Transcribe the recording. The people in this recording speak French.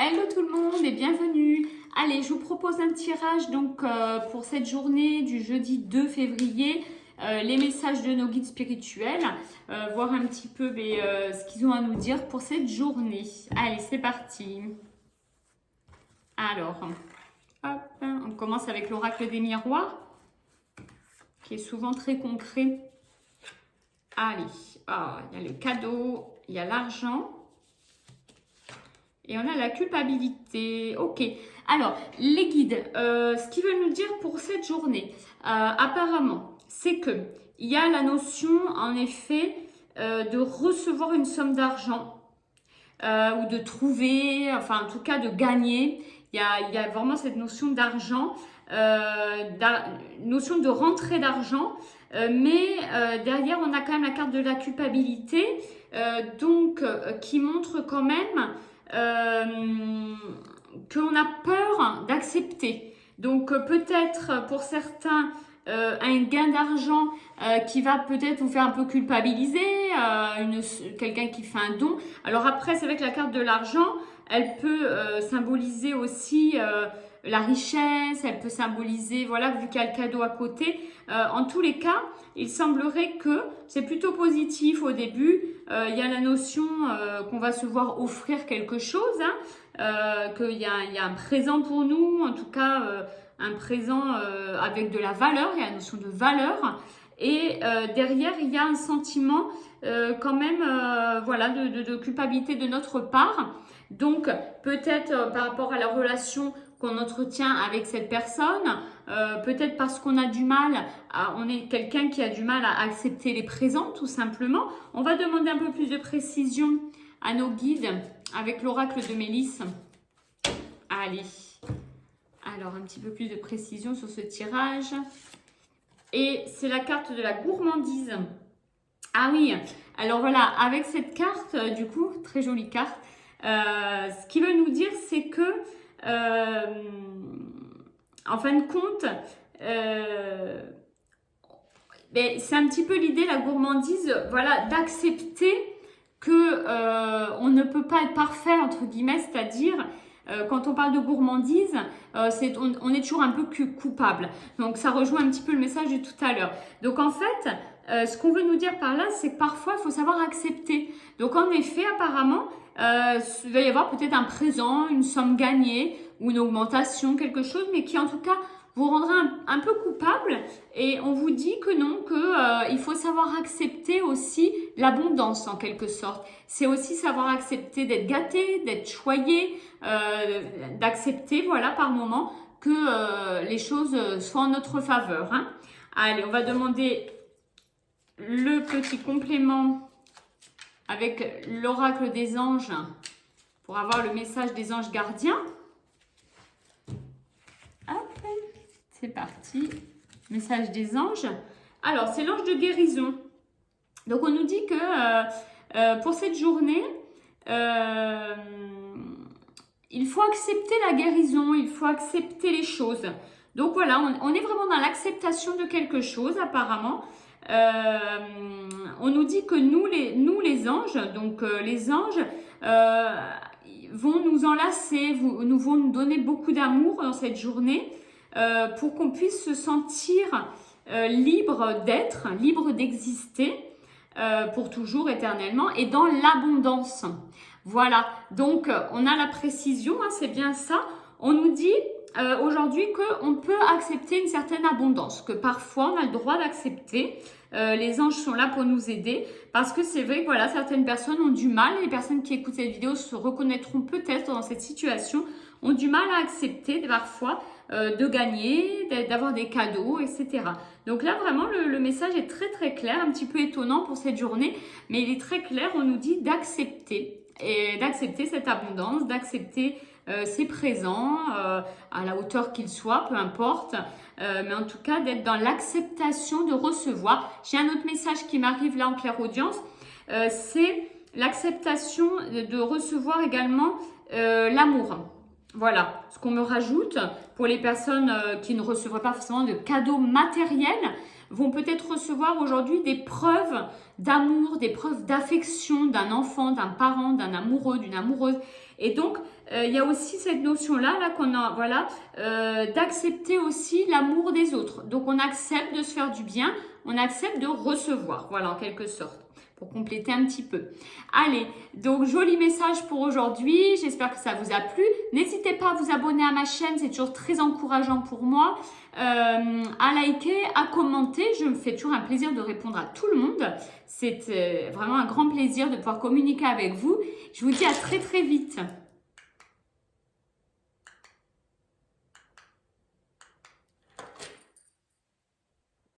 Hello tout le monde et bienvenue. Allez, je vous propose un tirage donc pour cette journée du jeudi 2 février. Les messages de nos guides spirituels, voir un petit peu ce qu'ils ont à nous dire pour cette journée. Allez, c'est parti. Alors, hop, on commence avec l'oracle des miroirs, qui est souvent très concret. Allez, il y a le cadeau, il y a l'argent. Et on a la culpabilité. Ok. Alors, les guides, ce qu'ils veulent nous dire pour cette journée, apparemment, c'est que il y a la notion, en effet, de recevoir une somme d'argent ou de trouver, enfin, en tout cas, de gagner. Il y a vraiment cette notion d'argent, notion de rentrée d'argent. Mais derrière, on a quand même la carte de la culpabilité, qui montre quand même qu'on a peur d'accepter. Donc peut-être pour certains un gain d'argent qui va peut-être vous faire un peu culpabiliser, quelqu'un qui fait un don. Alors après, c'est vrai que la carte de l'argent, elle peut symboliser aussi la richesse, elle peut symboliser, voilà, vu qu'il y a le cadeau à côté. En tous les cas, il semblerait que c'est plutôt positif au début. Il y a la notion qu'on va se voir offrir quelque chose, qu'il y a un présent pour nous, en tout cas un présent avec de la valeur, il y a la notion de valeur. Et derrière, il y a un sentiment quand même voilà, de culpabilité de notre part. Donc, peut-être par rapport à la relation qu'on entretient avec cette personne, peut-être parce qu'on a du mal, on est quelqu'un qui a du mal à accepter les présents, tout simplement. On va demander un peu plus de précision à nos guides avec l'oracle de Mélisse. Allez, alors un petit peu plus de précision sur ce tirage. Et c'est la carte de la gourmandise. Ah oui, alors voilà, avec cette carte, du coup, très jolie carte, ce qui veut nous dire, c'est que, en fin de compte, c'est un petit peu l'idée, la gourmandise, voilà, d'accepter que on ne peut pas être parfait, entre guillemets, c'est-à-dire, quand on parle de gourmandise, on est toujours un peu coupable. Donc, ça rejoint un petit peu le message de tout à l'heure. Donc, en fait, ce qu'on veut nous dire par là, c'est que parfois, il faut savoir accepter. Donc, en effet, apparemment, il va y avoir peut-être un présent, une somme gagnée ou une augmentation, quelque chose, mais qui, en tout cas, vous rendra un peu coupable. Et on vous dit que non, il faut savoir accepter aussi l'abondance, en quelque sorte. C'est aussi savoir accepter d'être gâté, d'être choyé, d'accepter, voilà, par moment, que les choses soient en notre faveur. Allez, on va demander le petit complément avec l'oracle des anges pour avoir le message des anges gardiens. Hop, c'est parti. Message des anges. Alors, c'est l'ange de guérison. Donc, on nous dit que pour cette journée, il faut accepter la guérison, il faut accepter les choses. Donc, voilà, on est vraiment dans l'acceptation de quelque chose, apparemment. On nous dit que nous les anges, donc les anges vont nous enlacer, vont nous donner beaucoup d'amour dans cette journée pour qu'on puisse se sentir libre d'être, libre d'exister pour toujours, éternellement et dans l'abondance. Voilà, donc on a la précision, c'est bien ça. On nous dit aujourd'hui qu'on peut accepter une certaine abondance, que parfois on a le droit d'accepter. Les anges sont là pour nous aider parce que c'est vrai que voilà, certaines personnes ont du mal, les personnes qui écoutent cette vidéo se reconnaîtront peut-être dans cette situation, ont du mal à accepter parfois de gagner, d'avoir des cadeaux, etc. Donc là vraiment le message est très très clair, un petit peu étonnant pour cette journée, mais il est très clair, on nous dit d'accepter cette abondance, d'accepter ses présents à la hauteur qu'ils soient, peu importe, mais en tout cas d'être dans l'acceptation de recevoir. J'ai un autre message qui m'arrive là en clairaudience, c'est l'acceptation de recevoir également l'amour. Voilà, ce qu'on me rajoute pour les personnes qui ne recevraient pas forcément de cadeaux matériels, vont peut-être recevoir aujourd'hui des preuves d'amour, des preuves d'affection d'un enfant, d'un parent, d'un amoureux, d'une amoureuse. Et donc, il y a aussi cette notion-là, là, qu'on a, voilà, d'accepter aussi l'amour des autres. Donc, on accepte de se faire du bien, on accepte de recevoir, voilà, en quelque sorte, pour compléter un petit peu. Allez, donc joli message pour aujourd'hui, j'espère que ça vous a plu. N'hésitez pas à vous abonner à ma chaîne, c'est toujours très encourageant pour moi. À liker, à commenter, je me fais toujours un plaisir de répondre à tout le monde. C'est vraiment un grand plaisir de pouvoir communiquer avec vous. Je vous dis à très très vite.